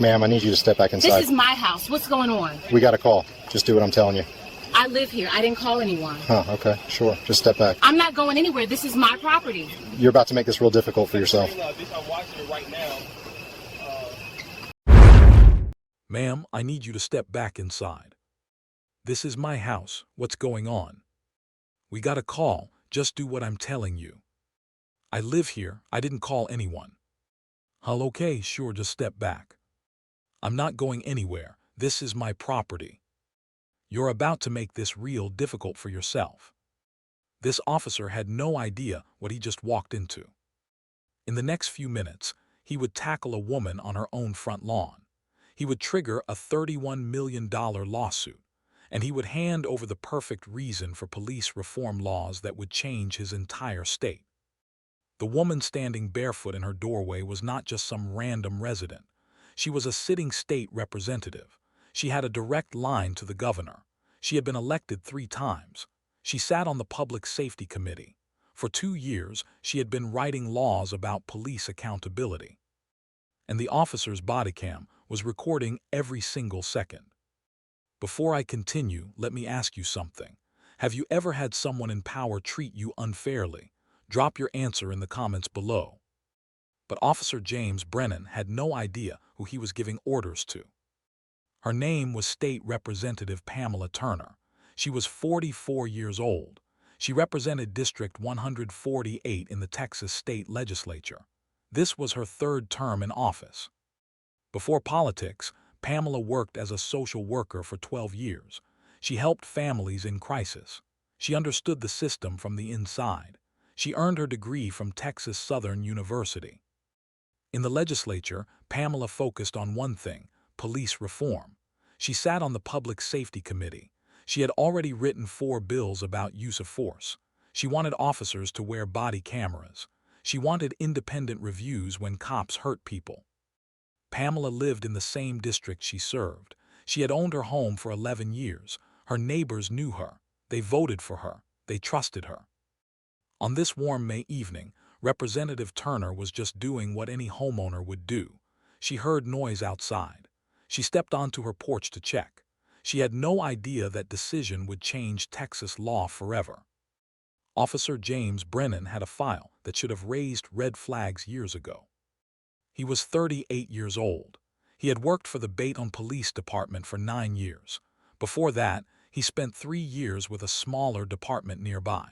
Ma'am, I need you to step back This inside. is my house. What's going on? We got a call. Just do what I'm telling you. I live here. I didn't call anyone. Huh, okay, sure. Just step back. I'm not going anywhere. This is my property. You're about to make this real difficult for yourself. Ma'am, I need you to step back inside. This is my house. What's going on? We got a call. Just do what I'm telling you. I live here. I didn't call anyone. Hull, okay, sure, just step back. I'm not going anywhere. This is my property. You're about to make this real difficult for yourself. This officer had no idea what he just walked into. In the next few minutes, he would tackle a woman on her own front lawn. He would trigger a $31 million lawsuit, and he would hand over the perfect reason for police reform laws that would change his entire state. The woman standing barefoot in her doorway was not just some random resident. She was a sitting state representative. She had a direct line to the governor. She had been elected 3 times. She sat on the Public Safety Committee. For 2 years, she had been writing laws about police accountability. And the officer's body cam was recording every single second. Before I continue, let me ask you something. Have you ever had someone in power treat you unfairly? Drop your answer in the comments below. But Officer James Brennan had no idea who he was giving orders to. Her name was State Representative Pamela Turner. She was 44 years old. She represented District 148 in the Texas State Legislature. This was her 3rd term in office. Before politics, Pamela worked as a social worker for 12 years. She helped families in crisis. She understood the system from the inside. She earned her degree from Texas Southern University. In the legislature, Pamela focused on one thing: police reform. She sat on the Public Safety Committee. She had already written 4 bills about use of force. She wanted officers to wear body cameras. She wanted independent reviews when cops hurt people. Pamela lived in the same district she served. She had owned her home for 11 years. Her neighbors knew her. They voted for her. They trusted her. On this warm May evening, Representative Turner was just doing what any homeowner would do. She heard noise outside. She stepped onto her porch to check. She had no idea that decision would change Texas law forever. Officer James Brennan had a file that should have raised red flags years ago. He was 38 years old. He had worked for the Baytown Police Department for 9 years. Before that, he spent 3 years with a smaller department nearby.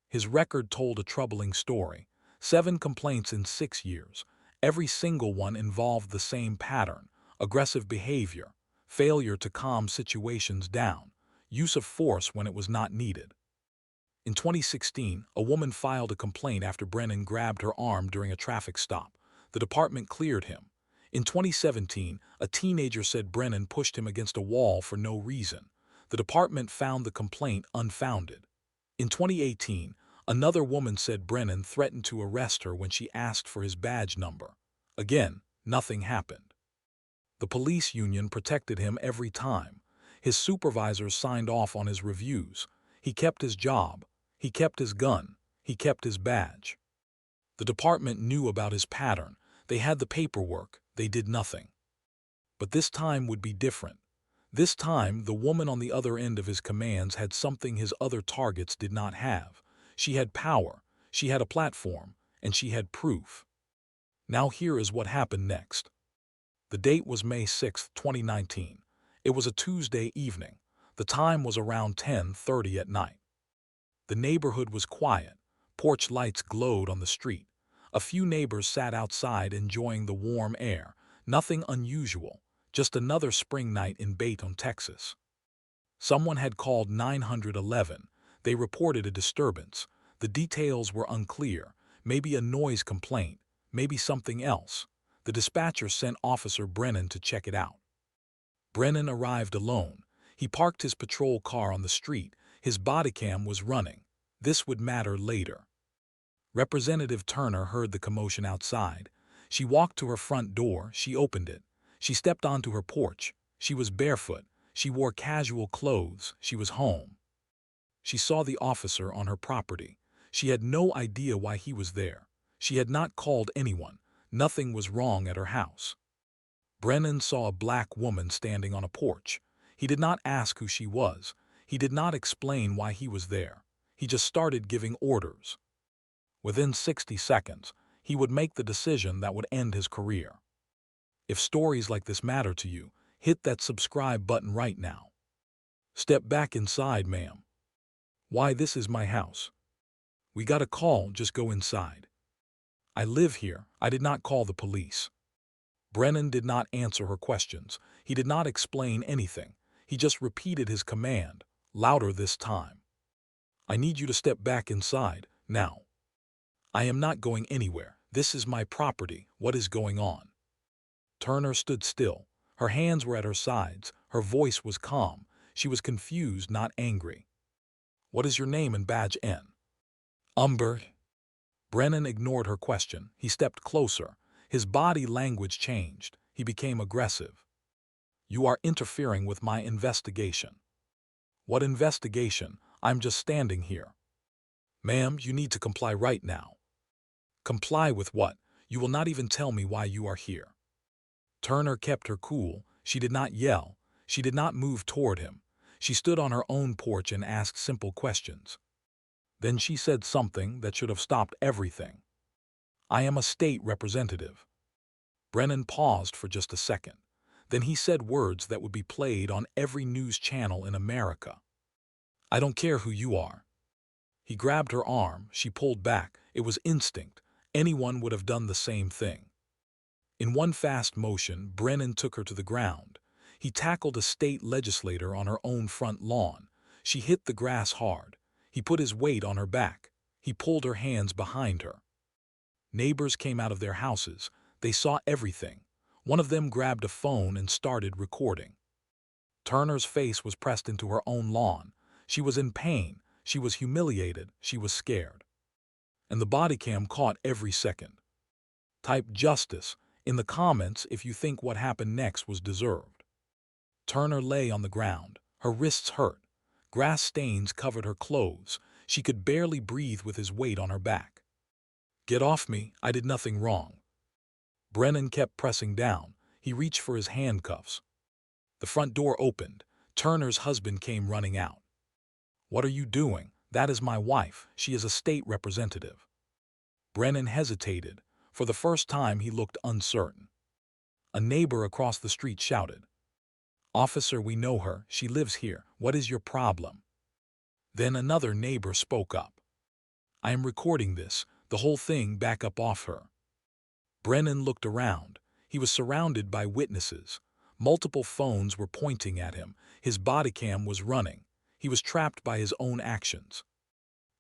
His record told a troubling story: 7 complaints in 6 years. Every single one involved the same pattern: aggressive behavior, failure to calm situations down, use of force when it was not needed. In 2016, a woman filed a complaint after Brennan grabbed her arm during a traffic stop. The department cleared him. In 2017, a teenager said Brennan pushed him against a wall for no reason. The department found the complaint unfounded. In 2018, another woman said Brennan threatened to arrest her when she asked for his badge number. Again, nothing happened. The police union protected him every time. His supervisors signed off on his reviews. He kept his job. He kept his gun. He kept his badge. The department knew about his pattern. They had the paperwork. They did nothing. But this time would be different. This time, the woman on the other end of his commands had something his other targets did not have. She had power, she had a platform, and she had proof. Now here is what happened next. The date was May 6, 2019. It was a Tuesday evening. The time was around 10:30 at night. The neighborhood was quiet. Porch lights glowed on the street. A few neighbors sat outside enjoying the warm air. Nothing unusual, just another spring night in Baytown, Texas. Someone had called 911. They reported a disturbance. The details were unclear. Maybe a noise complaint, maybe something else. The dispatcher sent Officer Brennan to check it out. Brennan arrived alone. He parked his patrol car on the street. His body cam was running. This would matter later. Representative Turner heard the commotion outside. She walked to her front door. She opened it. She stepped onto her porch. She was barefoot. She wore casual clothes. She was home. She saw the officer on her property. She had no idea why he was there. She had not called anyone. Nothing was wrong at her house. Brennan saw a black woman standing on a porch. He did not ask who she was. He did not explain why he was there. He just started giving orders. Within 60 seconds, he would make the decision that would end his career. If stories like this matter to you, hit that subscribe button right now. Step back inside, ma'am. Why, this is my house. We got a call, just go inside. I live here, I did not call the police. Brennan did not answer her questions. He did not explain anything. He just repeated his command, louder this time. I need you to step back inside, now. I am not going anywhere. This is my property. What is going on? Turner stood still. Her hands were at her sides. Her voice was calm. She was confused, not angry. What is your name and badge N? Umber. Brennan ignored her question. He stepped closer. His body language changed. He became aggressive. You are interfering with my investigation. What investigation? I'm just standing here. Ma'am, you need to comply right now. Comply with what? You will not even tell me why you are here. Turner kept her cool. She did not yell. She did not move toward him. She stood on her own porch and asked simple questions. Then she said something that should have stopped everything. I am a state representative. Brennan paused for just a second. Then he said words that would be played on every news channel in America. I don't care who you are. He grabbed her arm. She pulled back. It was instinct. Anyone would have done the same thing. In one fast motion, Brennan took her to the ground. He tackled a state legislator on her own front lawn. She hit the grass hard. He put his weight on her back. He pulled her hands behind her. Neighbors came out of their houses. They saw everything. One of them grabbed a phone and started recording. Turner's face was pressed into her own lawn. She was in pain. She was humiliated. She was scared. And the body cam caught every second. Type justice in the comments if you think what happened next was deserved. Turner lay on the ground. Her wrists hurt. Grass stains covered her clothes. She could barely breathe with his weight on her back. Get off me, I did nothing wrong. Brennan kept pressing down. He reached for his handcuffs. The front door opened. Turner's husband came running out. What are you doing? That is my wife. She is a state representative. Brennan hesitated. For the first time, he looked uncertain. A neighbor across the street shouted, Officer, we know her. She lives here. What is your problem? Then another neighbor spoke up. I am recording this. The whole thing back up off her. Brennan looked around. He was surrounded by witnesses. Multiple phones were pointing at him. His body cam was running. He was trapped by his own actions.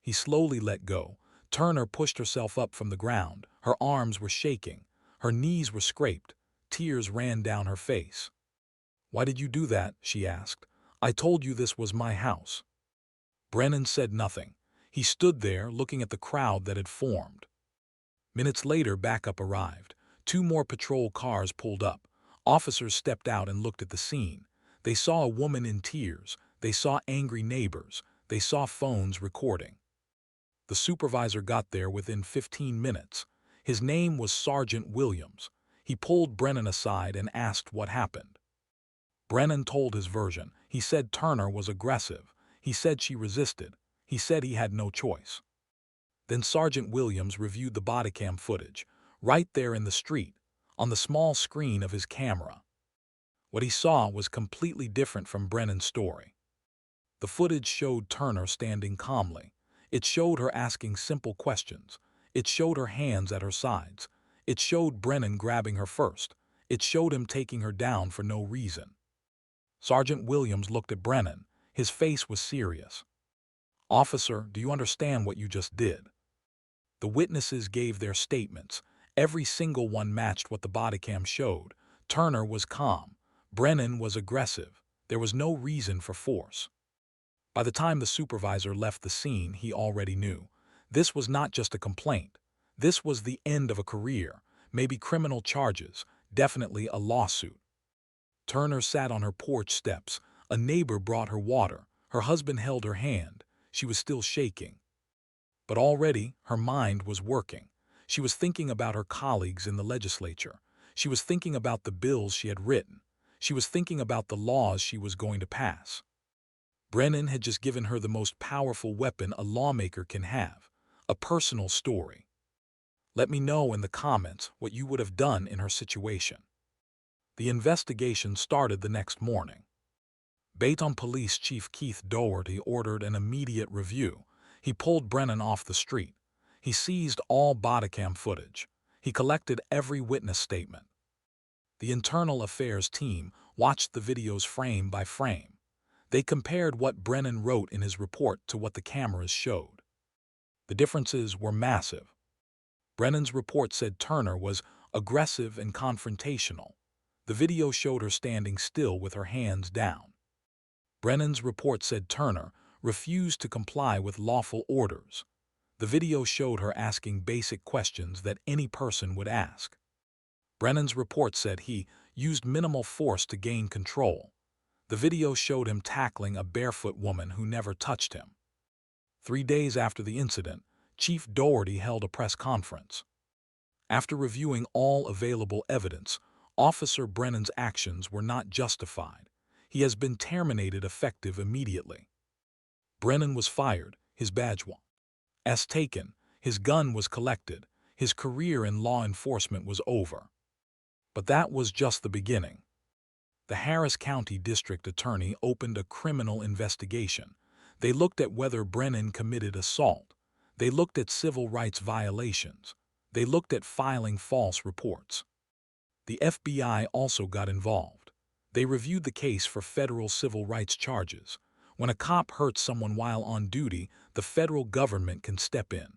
He slowly let go. Turner pushed herself up from the ground. Her arms were shaking. Her knees were scraped. Tears ran down her face. Why did you do that? She asked. I told you this was my house. Brennan said nothing. He stood there looking at the crowd that had formed. Minutes later, backup arrived. 2 more patrol cars pulled up. Officers stepped out and looked at the scene. They saw a woman in tears. They saw angry neighbors. They saw phones recording. The supervisor got there within 15 minutes. His name was Sergeant Williams. He pulled Brennan aside and asked what happened. Brennan told his version. He said Turner was aggressive. He said she resisted. He said he had no choice. Then Sergeant Williams reviewed the body cam footage, right there in the street, on the small screen of his camera. What he saw was completely different from Brennan's story. The footage showed Turner standing calmly. It showed her asking simple questions. It showed her hands at her sides. It showed Brennan grabbing her first. It showed him taking her down for no reason. Sergeant Williams looked at Brennan. His face was serious. Officer, do you understand what you just did? The witnesses gave their statements. Every single one matched what the body cam showed. Turner was calm. Brennan was aggressive. There was no reason for force. By the time the supervisor left the scene, he already knew. This was not just a complaint. This was the end of a career, maybe criminal charges, definitely a lawsuit. Turner sat on her porch steps. A neighbor brought her water. Her husband held her hand. She was still shaking. But already her mind was working. She was thinking about her colleagues in the legislature. She was thinking about the bills she had written. She was thinking about the laws she was going to pass. Brennan had just given her the most powerful weapon a lawmaker can have, a personal story. Let me know in the comments what you would have done in her situation. The investigation started the next morning. Baytown Police Chief Keith Doherty ordered an immediate review. He pulled Brennan off the street. He seized all bodycam footage. He collected every witness statement. The Internal Affairs team watched the videos frame by frame. They compared what Brennan wrote in his report to what the cameras showed. The differences were massive. Brennan's report said Turner was aggressive and confrontational. The video showed her standing still with her hands down. Brennan's report said Turner refused to comply with lawful orders. The video showed her asking basic questions that any person would ask. Brennan's report said he used minimal force to gain control. The video showed him tackling a barefoot woman who never touched him. 3 days after the incident, Chief Doherty held a press conference. After reviewing all available evidence, Officer Brennan's actions were not justified. He has been terminated effective immediately. Brennan was fired, his badge was taken, his gun was collected, his career in law enforcement was over. But that was just the beginning. The Harris County District Attorney opened a criminal investigation. They looked at whether Brennan committed assault. They looked at civil rights violations. They looked at filing false reports. The FBI also got involved. They reviewed the case for federal civil rights charges. When a cop hurts someone while on duty, the federal government can step in.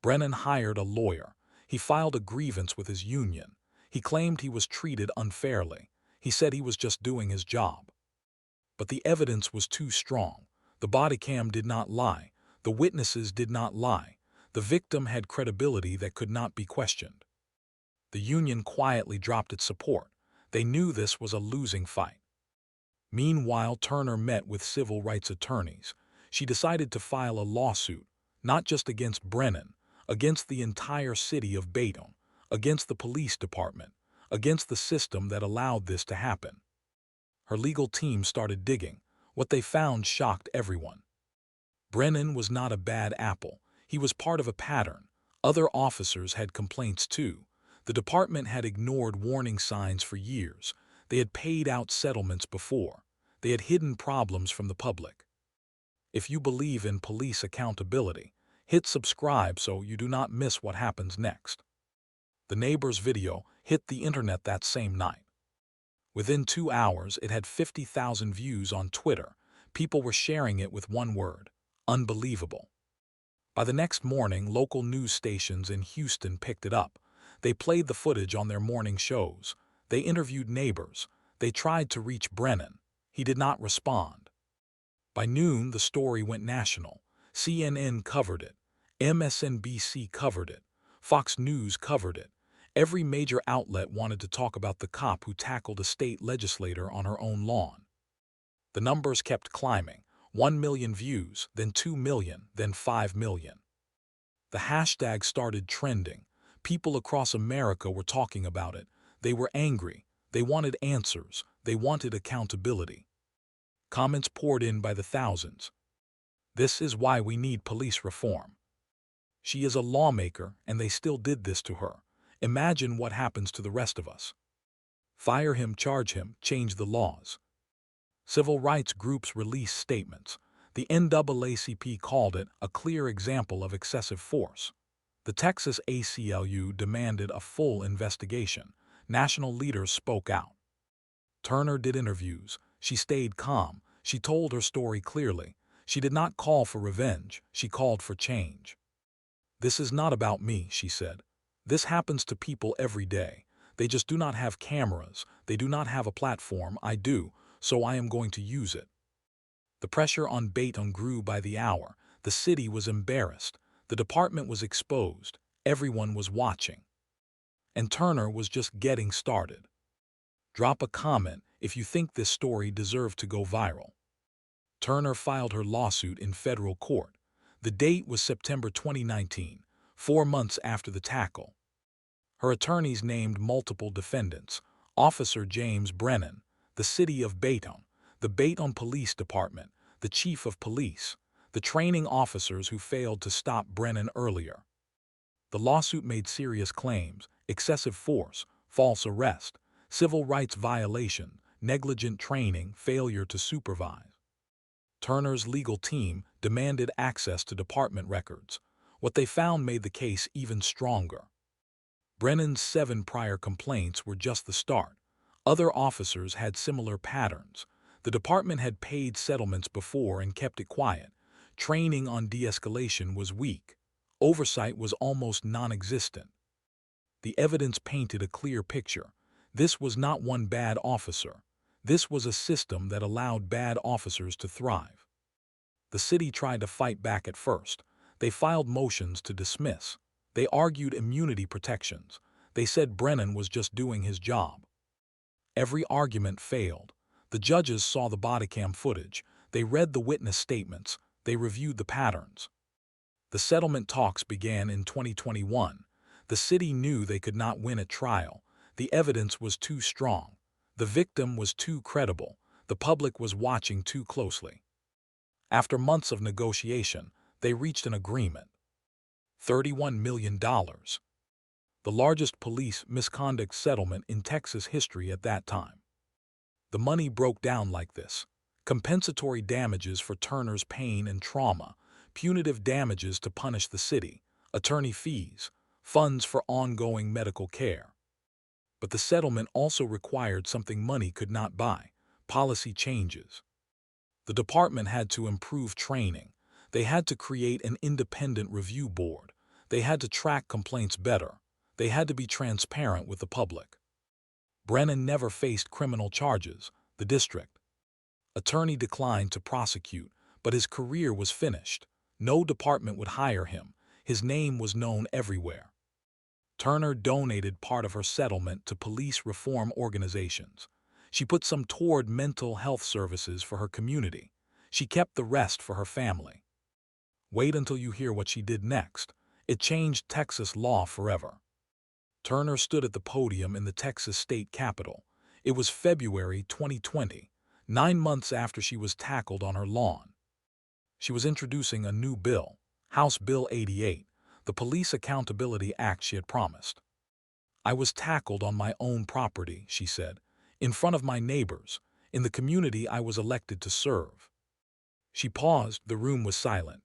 Brennan hired a lawyer. He filed a grievance with his union. He claimed he was treated unfairly. He said he was just doing his job. But the evidence was too strong. The body cam did not lie. The witnesses did not lie. The victim had credibility that could not be questioned. The union quietly dropped its support. They knew this was a losing fight. Meanwhile, Turner met with civil rights attorneys. She decided to file a lawsuit, not just against Brennan, against the entire city of Baytown, against the police department, against the system that allowed this to happen. Her legal team started digging. What they found shocked everyone. Brennan was not a bad apple. He was part of a pattern. Other officers had complaints too. The department had ignored warning signs for years. They had paid out settlements before. They had hidden problems from the public. If you believe in police accountability, hit subscribe so you do not miss what happens next. The neighbor's video hit the internet that same night. Within 2 hours, it had 50,000 views on Twitter. People were sharing it with one word: unbelievable. By the next morning, local news stations in Houston picked it up. They played the footage on their morning shows. They interviewed neighbors. They tried to reach Brennan. He did not respond. By noon, the story went national. CNN covered it. MSNBC covered it. Fox News covered it. Every major outlet wanted to talk about the cop who tackled a state legislator on her own lawn. The numbers kept climbing. 1 million views, then 2 million, then 5 million. The hashtag started trending. People across America were talking about it. They were angry. They wanted answers. They wanted accountability. Comments poured in by the thousands. This is why we need police reform. She is a lawmaker, and they still did this to her. Imagine what happens to the rest of us. Fire him, charge him, change the laws. Civil rights groups released statements. The NAACP called it a clear example of excessive force. The Texas ACLU demanded a full investigation. National leaders spoke out. Turner did interviews. She stayed calm. She told her story clearly. She did not call for revenge. She called for change. "This is not about me," she said. "This happens to people every day. They just do not have cameras. They do not have a platform. I do, so I am going to use it." The pressure on Baytown grew by the hour. The city was embarrassed. The department was exposed. Everyone was watching. And Turner was just getting started. Drop a comment if you think this story deserved to go viral. Turner filed her lawsuit in federal court. The date was September 2019, 4 months after the tackle. Her attorneys named multiple defendants: Officer James Brennan, the city of Bayonne, the Bayonne Police Department, the chief of police, the training officers who failed to stop Brennan earlier. The lawsuit made serious claims: excessive force, false arrest, civil rights violation, negligent training, failure to supervise. Turner's legal team demanded access to department records. What they found made the case even stronger. Brennan's 7 prior complaints were just the start. Other officers had similar patterns. The department had paid settlements before and kept it quiet. Training on de-escalation was weak. Oversight was almost non-existent. The evidence painted a clear picture. This was not one bad officer. This was a system that allowed bad officers to thrive. The city tried to fight back at first. They filed motions to dismiss. They argued immunity protections. They said Brennan was just doing his job. Every argument failed. The judges saw the bodycam footage. They read the witness statements. They reviewed the patterns. The settlement talks began in 2021. The city knew they could not win at trial. The evidence was too strong. The victim was too credible. The public was watching too closely. After months of negotiation, they reached an agreement. $31 million. The largest police misconduct settlement in Texas history at that time. The money broke down like this: compensatory damages for Turner's pain and trauma, punitive damages to punish the city, attorney fees, funds for ongoing medical care. But the settlement also required something money could not buy: policy changes. The department had to improve training. They had to create an independent review board. They had to track complaints better. They had to be transparent with the public. Brennan never faced criminal charges. The district attorney declined to prosecute, but his career was finished. No department would hire him. His name was known everywhere. Turner donated part of her settlement to police reform organizations. She put some toward mental health services for her community. She kept the rest for her family. Wait until you hear what she did next. It changed Texas law forever. Turner stood at the podium in the Texas state capitol. It was February 2020, 9 months after she was tackled on her lawn. She was introducing a new bill, House Bill 88, the Police Accountability Act she had promised. "I was tackled on my own property," she said, "in front of my neighbors, in the community I was elected to serve." She paused. The room was silent.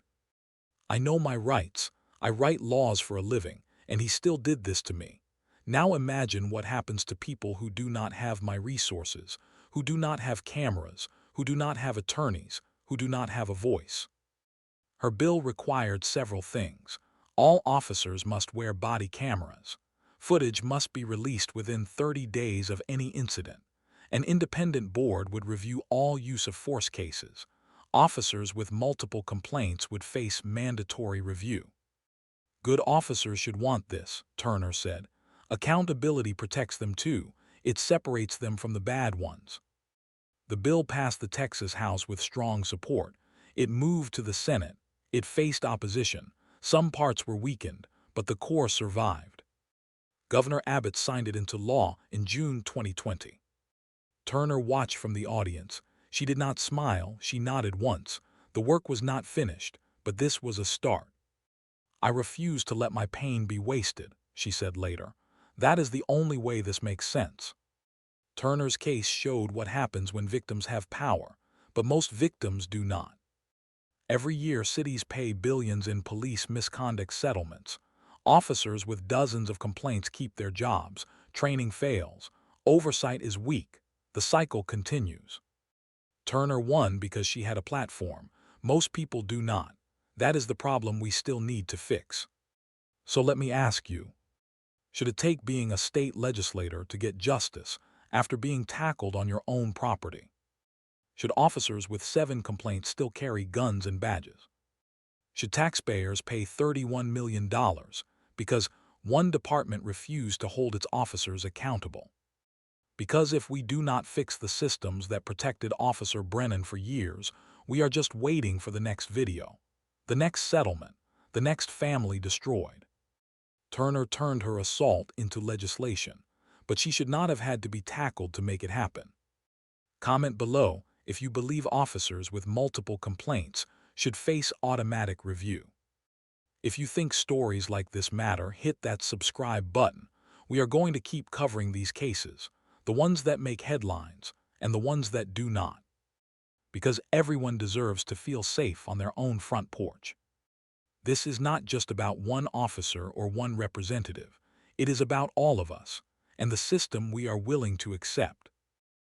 "I know my rights. I write laws for a living, and he still did this to me. Now imagine what happens to people who do not have my resources, who do not have cameras, who do not have attorneys, who do not have a voice." Her bill required several things. All officers must wear body cameras. Footage must be released within 30 days of any incident. An independent board would review all use of force cases. Officers with multiple complaints would face mandatory review. "Good officers should want this," Turner said. "Accountability protects them too. It separates them from the bad ones." The bill passed the Texas House with strong support. It moved to the Senate. It faced opposition. Some parts were weakened, but the core survived. Governor Abbott signed it into law in June 2020. Turner watched from the audience. She did not smile. She nodded once. The work was not finished, but this was a start. "I refuse to let my pain be wasted," she said later. "That is the only way this makes sense." Turner's case showed what happens when victims have power, but most victims do not. Every year, cities pay billions in police misconduct settlements. Officers with dozens of complaints keep their jobs. Training fails. Oversight is weak. The cycle continues. Turner won because she had a platform. Most people do not. That is the problem we still need to fix. So let me ask you, should it take being a state legislator to get justice after being tackled on your own property? Should officers with 7 complaints still carry guns and badges? Should taxpayers pay $31 million because one department refused to hold its officers accountable? Because if we do not fix the systems that protected Officer Brennan for years, we are just waiting for the next video, the next settlement, the next family destroyed. Turner turned her assault into legislation, but she should not have had to be tackled to make it happen. Comment below if you believe officers with multiple complaints should face automatic review. If you think stories like this matter, hit that subscribe button. We are going to keep covering these cases, the ones that make headlines and the ones that do not. Because everyone deserves to feel safe on their own front porch. This is not just about one officer or one representative. It is about all of us and the system we are willing to accept.